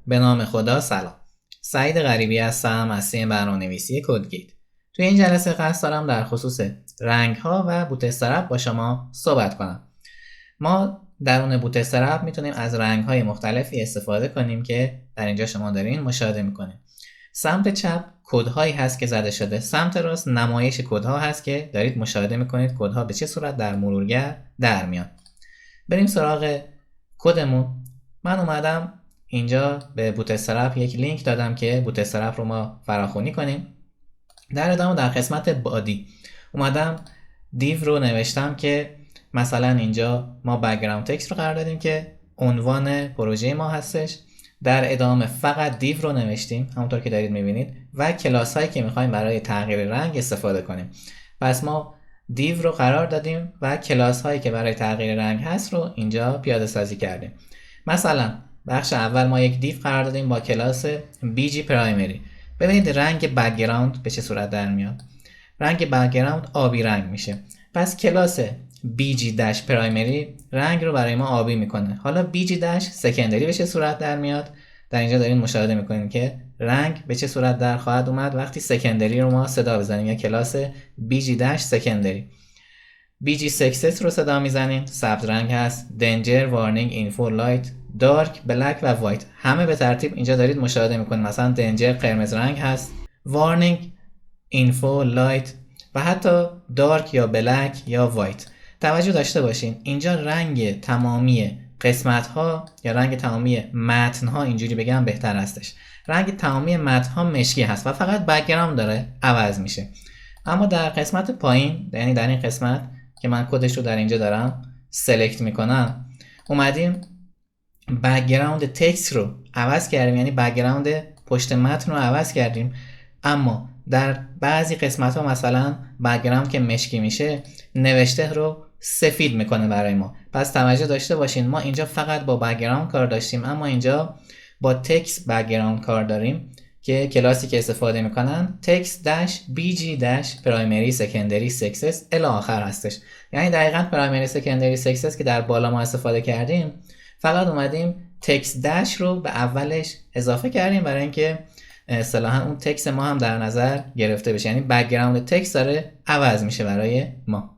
به نام خدا سلام. سعید غریبی هستم از تیم برنامه‌نویسی کدگیت. توی این جلسه قصد دارم در خصوص رنگ‌ها و بوتسترپ با شما صحبت کنم. ما درون بوتسترپ میتونیم از رنگ‌های مختلفی استفاده کنیم که در اینجا شما دارین مشاهده میکنید. سمت چپ کدهایی هست که زده شده، سمت راست نمایش کدها هست که دارید مشاهده میکنید کدها به چه صورت در مرورگر در میاد. بریم سراغ کدمون. من اومدم اینجا به بوتسترپ یک لینک دادم که بوتسترپ رو ما فراخوانی کنیم. در ادامه در قسمت بادی اومدم دیو رو نوشتم که مثلا اینجا ما بک‌گراند تکست رو قرار دادیم که عنوان پروژه ما هستش. در ادامه فقط دیو رو نوشتیم همونطور که دارید میبینید و کلاس هایی که میخوایم برای تغییر رنگ استفاده کنیم. پس ما دیو رو قرار دادیم و کلاس هایی که برای تغییر رنگ هست رو اینجا پیاده سازی کردیم. مثلا بخش اول ما یک دیو قرار دادیم با کلاس BG پرایمری. ببینید رنگ بک‌گراند به چه صورت در میاد. رنگ بک‌گراند آبی رنگ میشه. پس کلاس BG پرایمری رنگ رو برای ما آبی میکنه. حالا BG سکندری به چه صورت در میاد؟ در اینجا دارین مشاهده میکنین که رنگ به چه صورت در خواهد اومد وقتی سکندری رو ما صدا بزنیم یا کلاس BG سکندری. BG سکسس رو صدا میزنیم، سبز رنگ هست، دنجر، وارنینگ، اینفو، لایت، دارک، بلک و وایت. همه به ترتیب اینجا دارید مشاهده میکنید. مثلا دنجر قرمز رنگ هست، وارنینگ، اینفو، لایت و حتی دارک یا بلک یا وایت. توجه داشته باشین اینجا رنگ تمامی قسمت ها یا رنگ تمامی متن ها، اینجوری بگم بهتر هستش، رنگ تمامی متن ها مشکی هست و فقط بک‌گراند داره عوض میشه. اما در قسمت پایین، یعنی در این قسمت که من کدش رو در اینجا دارم سلکت میکنم، اومدیم بک‌گراند تکست رو عوض کردیم، یعنی بک‌گراند پشت متن رو عوض کردیم. اما در بعضی قسمت ها مثلا بک‌گراند که مشکی میشه نوشته رو سفید میکنه برای ما. پس توجه داشته باشین ما اینجا فقط با بک‌گراند کار داشتیم، اما اینجا با تکست بک‌گراند کار داریم که کلاسی که استفاده میکنن تکست داش BG پرایمری سکندری سکسس الی آخر هستش. یعنی دقیقاً پرایمری سکندری سکسس که در بالا ما استفاده کردیم فقط اومدیم تکست داش رو به اولش اضافه کردیم برای اینکه اصطلاحاً اون تکست ما هم در نظر گرفته بشه، یعنی بک‌گراند تکست داره عوض میشه برای ما.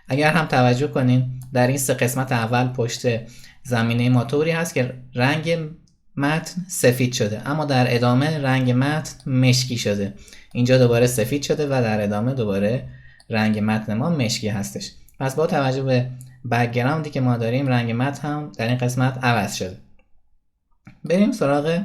اگر هم توجه کنین در این سه قسمت اول پشت زمینه ما طوری هست که رنگ متن سفید شده، اما در ادامه رنگ متن مشکی شده. اینجا دوباره سفید شده و در ادامه دوباره رنگ متن ما مشکی هستش. پس با توجه به بک‌گراندی که ما داریم رنگ متن هم در این قسمت عوض شده. بریم سراغ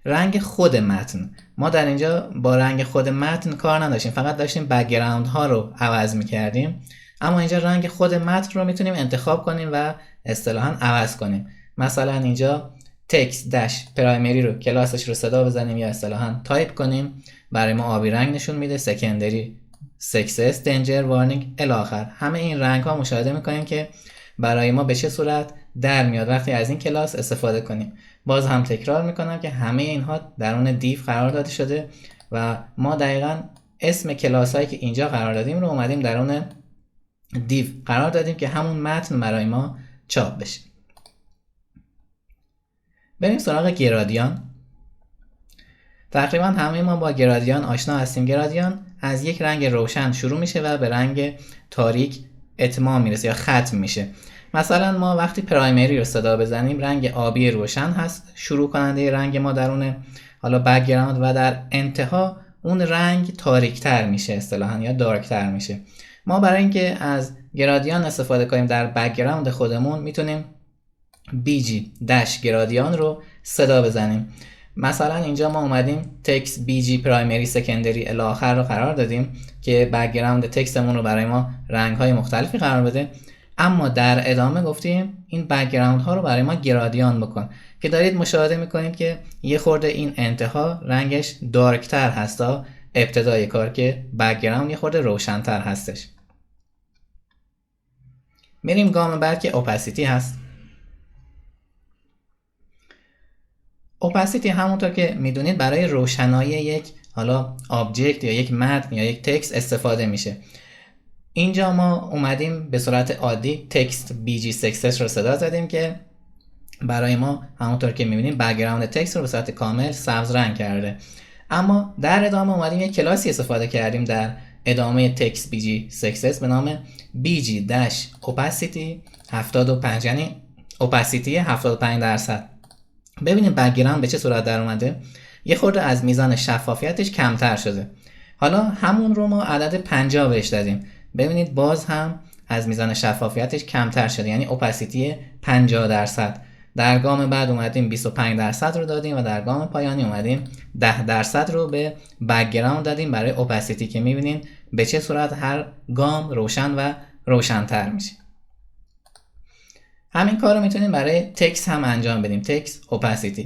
رنگ خود متن. ما در اینجا با رنگ خود متن کار نداشتیم، فقط داشتیم بک‌گراند ها رو عوض می‌کردیم. اما اینجا رنگ خود متن رو میتونیم انتخاب کنیم و اصطلاحاً عوض کنیم. مثلا اینجا تکست داش پرایمری رو کلاسش رو صدا بزنیم یا اصطلاحاً تایپ کنیم، برای ما آبی رنگ نشون میده، سکندری سکسس، دنجر، وارنینگ الی آخر. همه این رنگ ها مشاهده میکنیم که برای ما به چه صورت در میاد وقتی از این کلاس استفاده کنیم. باز هم تکرار میکنم که همه اینها درون دیو قرار داده شده و ما دقیقاً اسم کلاس هایی که اینجا قرار دادیم رو اومدیم درون دیو قرار دادیم که همون متن برای ما چاپ بشه. بریم سراغ گرادیان. تقریبا همه ما با گرادیان آشنا هستیم. گرادیان از یک رنگ روشن شروع میشه و به رنگ تاریک اتمام میرسه یا ختم میشه. مثلا ما وقتی پرایمری رو صدا بزنیم رنگ آبی روشن هست شروع کننده رنگ ما درون حالا بک‌گراند و در انتها اون رنگ تاریک‌تر میشه اصطلاحاً یا دارک‌تر میشه. ما برای اینکه از گرادیان استفاده کنیم در بک‌گراند خودمون میتونیم BG گرادیان رو صدا بزنیم. مثلا اینجا ما اومدیم تکست BG پرایمری سکندری الی آخر رو قرار دادیم که بک‌گراند تکستمون رو برای ما رنگ‌های مختلفی قرار بده، اما در ادامه گفتیم این بک‌گراند ها رو برای ما گرادیان بکن که دارید مشاهده میکنید که یه خورده این انتها رنگش دارکتر هست تا ابتدای کار که بک‌گراند یه خورده روشن‌تر هستش. میریم گام بعد که اوپاسیتی هست. اوپاسیتی همونطور که میدونید برای روشنایی یک حالا آبجکت یا یک متن یا یک تکست استفاده میشه. اینجا ما اومدیم به صورت عادی تکست BG سکسس رو صدا زدیم که برای ما همونطور که میبینیم بک‌گراند تکست رو به صورت کامل سبز رنگ کرده. اما در ادامه اومدیم یک کلاسی استفاده کردیم در ادامه تکست BG Success به نام BG-Opacity 75، یعنی opacity 75%. ببینیم بک‌گراند به چه صورت در اومده. یه خورده از میزان شفافیتش کمتر شده. حالا همون رو ما عدد 50 بهش دادیم. ببینید باز هم از میزان شفافیتش کمتر شده، یعنی opacity 50%. در گام بعد اومدیم 25% رو دادیم و در گام پایانی اومدیم 10% رو به بک‌گراند دادیم برای opacity که میبینین به چه صورت هر گام روشن و روشن‌تر میشه. همین کار رو میتونیم برای تکست هم انجام بدیم. تکست opacity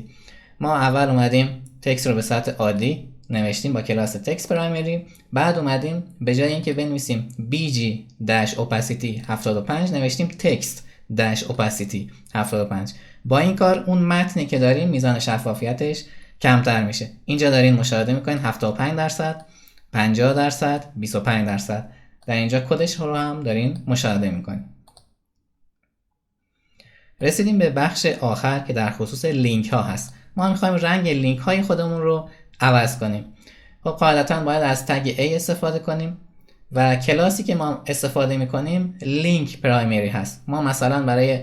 ما اول اومدیم تکست رو به صورت عادی نوشتیم با کلاس تکست پرایمری، بعد اومدیم به جای اینکه بنویسیم BG-opacity 75 نوشتیم text-opacity 75. با این کار اون متنی که داریم میزان شفافیتش کمتر میشه. اینجا دارین مشاهده میکنین 75%، 50%، 25%. در اینجا کدش رو هم دارین مشاهده میکنین. رسیدیم به بخش آخر که در خصوص لینک ها هست. ما میخوایم رنگ لینک های خودمون رو عوض کنیم. خب قاعدتا باید از تگ A استفاده کنیم و کلاسی که ما استفاده میکنیم لینک پرایمری هست. ما مثلا برای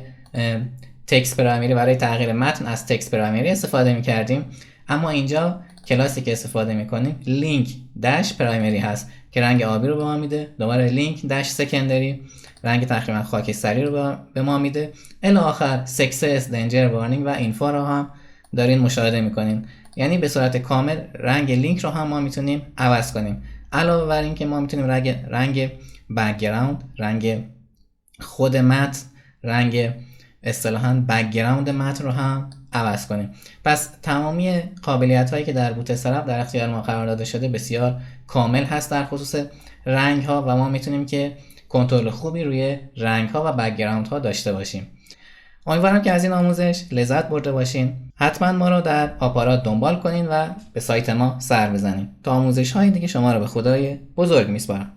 تکست پرایمری، برای تغییر متن از تکست پرایمری استفاده میکردیم، اما اینجا کلاسی که استفاده میکنیم لینک داش پرایمری هست که رنگ آبی رو به ما میده. دوباره لینک داش سکندری رنگ تقریبا خاکستری رو به ما میده. الی آخر سکسس، دنجر، وارنینگ و اینفا رو هم دارین مشاهده میکنین. یعنی به صورت کامل رنگ لینک رو هم ما میتونیم عوض کنیم. علاوه بر این که ما میتونیم رنگ بک‌گراند، رنگ خود متن، رنگ اصطلاحاً بک‌گراند متن رو هم عوض کنیم. پس تمامی قابلیت هایی که در بوتسترپ در اختیار ما قرار داده شده بسیار کامل هست در خصوص رنگ ها و ما میتونیم که کنترل خوبی روی رنگ ها و بک‌گراند ها داشته باشیم. امیدوارم که از این آموزش لذت برده باشین. حتما ما رو در آپارات دنبال کنین و به سایت ما سر بزنین. تا آموزش های دیگه شما رو به خدای بزرگ میسپارم.